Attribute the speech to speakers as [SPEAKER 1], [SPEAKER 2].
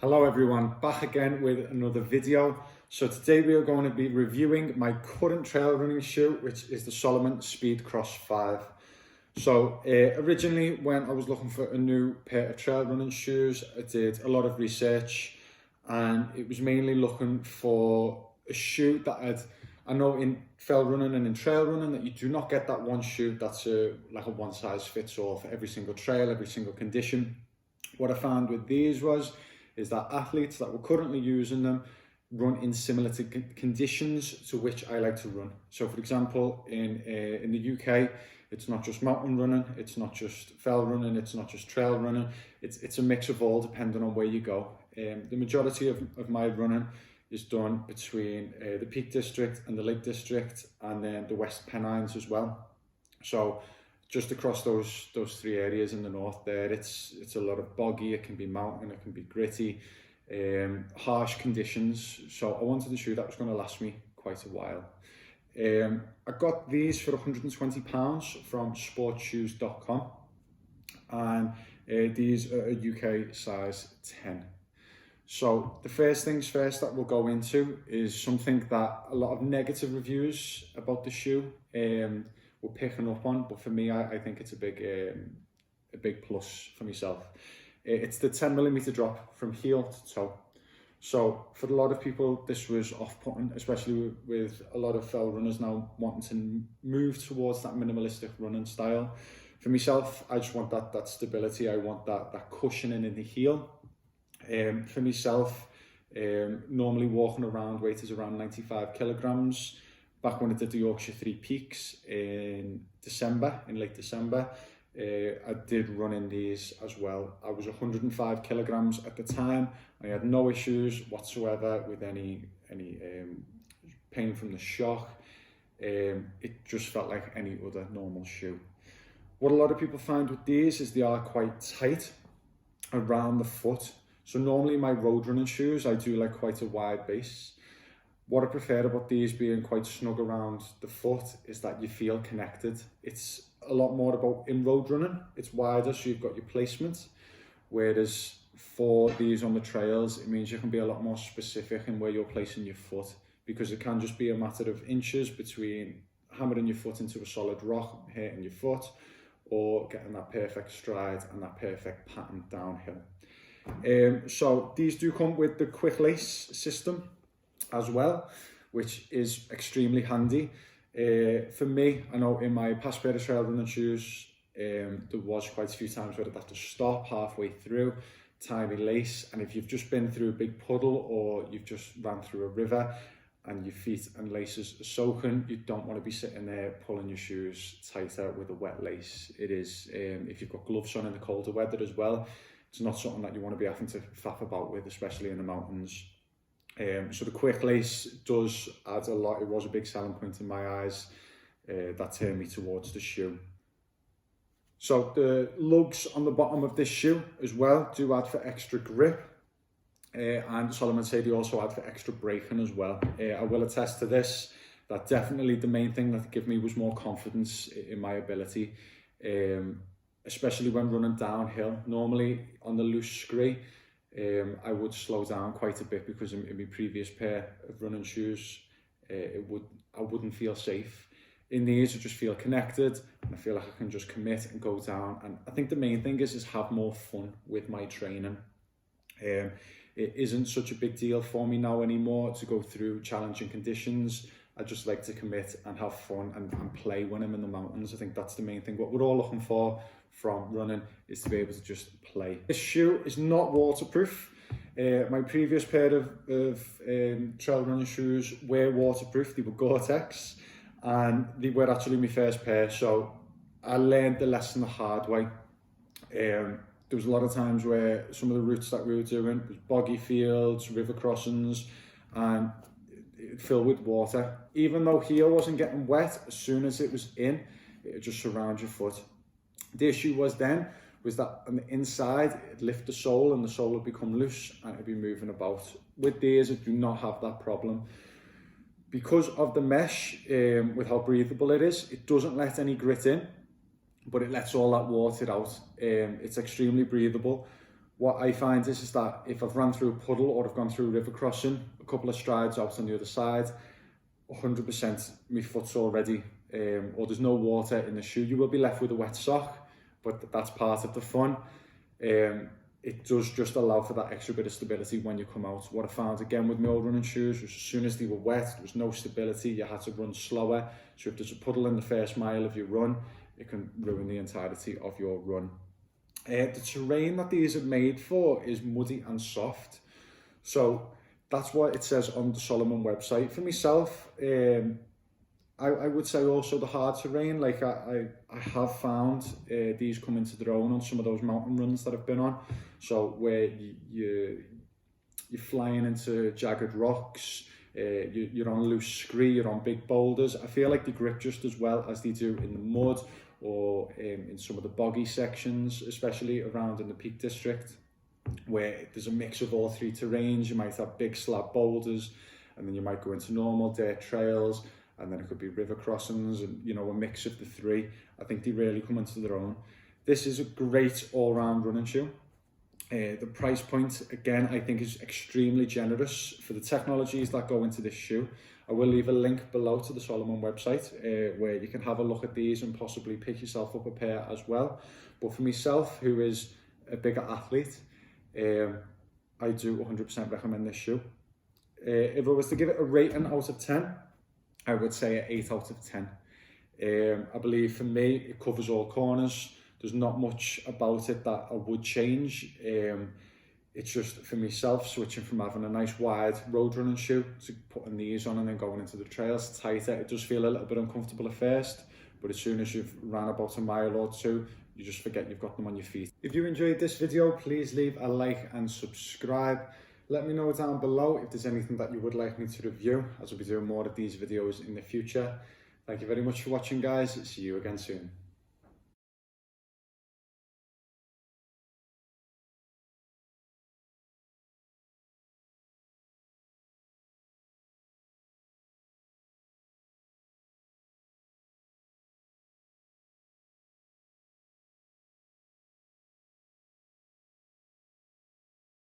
[SPEAKER 1] Hello everyone, back again with another video. So today we are going to be reviewing my current trail running shoe, which is the Salomon Speedcross 5. So originally when I was looking for a new pair of trail running shoes, I did a lot of research and it was mainly looking for a shoe that I know in fell running and in trail running that you do not get that one shoe that's like a one size fits all for every single trail, every single condition. What I found with these is that athletes that were currently using them run in similar conditions to which I like to run. So for example, in the UK, it's not just mountain running, it's not just fell running, it's not just trail running, it's a mix of all depending on where you go. The majority of my running is done between the Peak District and the Lake District and then the West Pennines as well. So just across those three areas in the north there, it's a lot of boggy, it can be mountain, it can be gritty, harsh conditions. So I wanted a shoe that was going to last me quite a while. I got these for £120 from sportshoes.com, and these are a UK size 10. So the first things first that we'll go into is something that a lot of negative reviews about the shoe we're picking up on, but for me, I think it's a big plus for myself. It's the 10mm drop from heel to toe. So for a lot of people, this was off-putting, especially with a lot of fell runners now wanting to move towards that minimalistic running style. For myself, I just want that stability. I want that cushioning in the heel. For myself, normally walking around weight is around 95 kilograms. Back when I did the Yorkshire 3 Peaks in late December, I did run in these as well. I was 105 kilograms at the time. I had no issues whatsoever with any pain from the shock. It just felt like any other normal shoe. What a lot of people find with these is they are quite tight around the foot. So normally my road running shoes, I do like quite a wide base. What I prefer about these being quite snug around the foot is that you feel connected. It's a lot more about in road running. It's wider, so you've got your placement. Whereas for these on the trails, it means you can be a lot more specific in where you're placing your foot, because it can just be a matter of inches between hammering your foot into a solid rock, hitting your foot, or getting that perfect stride and that perfect pattern downhill. So these do come with the quick lace system as well, which is extremely handy. For me, I know in my past pair of trail running shoes, there was quite a few times where I'd have to stop halfway through, tie my lace, and if you've just been through a big puddle or you've just ran through a river and your feet and laces are soaking, you don't want to be sitting there pulling your shoes tighter with a wet lace. It is, if you've got gloves on in the colder weather as well, it's not something that you want to be having to faff about with, especially in the mountains. So the quick lace does add a lot. It was a big selling point in my eyes that turned me towards the shoe. So the lugs on the bottom of this shoe as well do add for extra grip. And Salomon say they also add for extra braking as well. I will attest to this, that definitely the main thing that gave me was more confidence in my ability, especially when running downhill. Normally on the loose scree, I would slow down quite a bit because in my previous pair of running shoes, I wouldn't feel safe. In these, I just feel connected and I feel like I can just commit and go down. And I think the main thing is have more fun with my training. It isn't such a big deal for me now anymore to go through challenging conditions. I just like to commit and have fun and play when I'm in the mountains. I think that's the main thing. What we're all looking for from running is to be able to just play. This shoe is not waterproof. My previous pair of trail running shoes were waterproof. They were Gore-Tex and they were actually my first pair. So I learned the lesson the hard way. There was a lot of times where some of the routes that we were doing was boggy fields, river crossings, and it filled with water. Even though heel wasn't getting wet, as soon as it was in, it would just surround your foot. The issue was that on the inside, it'd lift the sole and the sole would become loose and it'd be moving about. With these, I do not have that problem. Because of the mesh, with how breathable it is, it doesn't let any grit in, but it lets all that water out. It's extremely breathable. what I find is that if I've run through a puddle or I've gone through a river crossing, a couple of strides out on the other side, 100% my foot's already, or there's no water in the shoe. You will be left with a wet sock, but that's part of the fun. It does just allow for that extra bit of stability when you come out. What I found again with my old running shoes was as soon as they were wet, there was no stability, you had to run slower. So if there's a puddle in the first mile of your run, it can ruin the entirety of your run. The terrain that these are made for is muddy and soft. So that's what it says on the Salomon website. For myself, I would say also the hard terrain, like I have found these come into their own on some of those mountain runs that I've been on. So where you're flying into jagged rocks, you're on loose scree, you're on big boulders. I feel like they grip just as well as they do in the mud or in some of the boggy sections, especially around in the Peak District, where there's a mix of all three terrains. You might have big slab boulders, and then you might go into normal dirt trails, and then it could be river crossings, and you know, a mix of the three. I think they really come into their own. This is a great all-round running shoe. The price point, again, I think is extremely generous for the technologies that go into this shoe. I will leave a link below to the Salomon website where you can have a look at these and possibly pick yourself up a pair as well. But for myself, who is a bigger athlete, I do 100% recommend this shoe. If I was to give it a rating out of 10, I would say an 8 out of 10. I believe for me, it covers all corners. There's not much about it that I would change. It's just for myself, switching from having a nice wide road running shoe to putting these on and then going into the trails tighter. It does feel a little bit uncomfortable at first, but as soon as you've ran about a mile or two, you just forget you've got them on your feet. If you enjoyed this video, please leave a like and subscribe. Let me know down below if there's anything that you would like me to review, as I'll be doing more of these videos in the future. Thank you very much for watching, guys. See you again soon.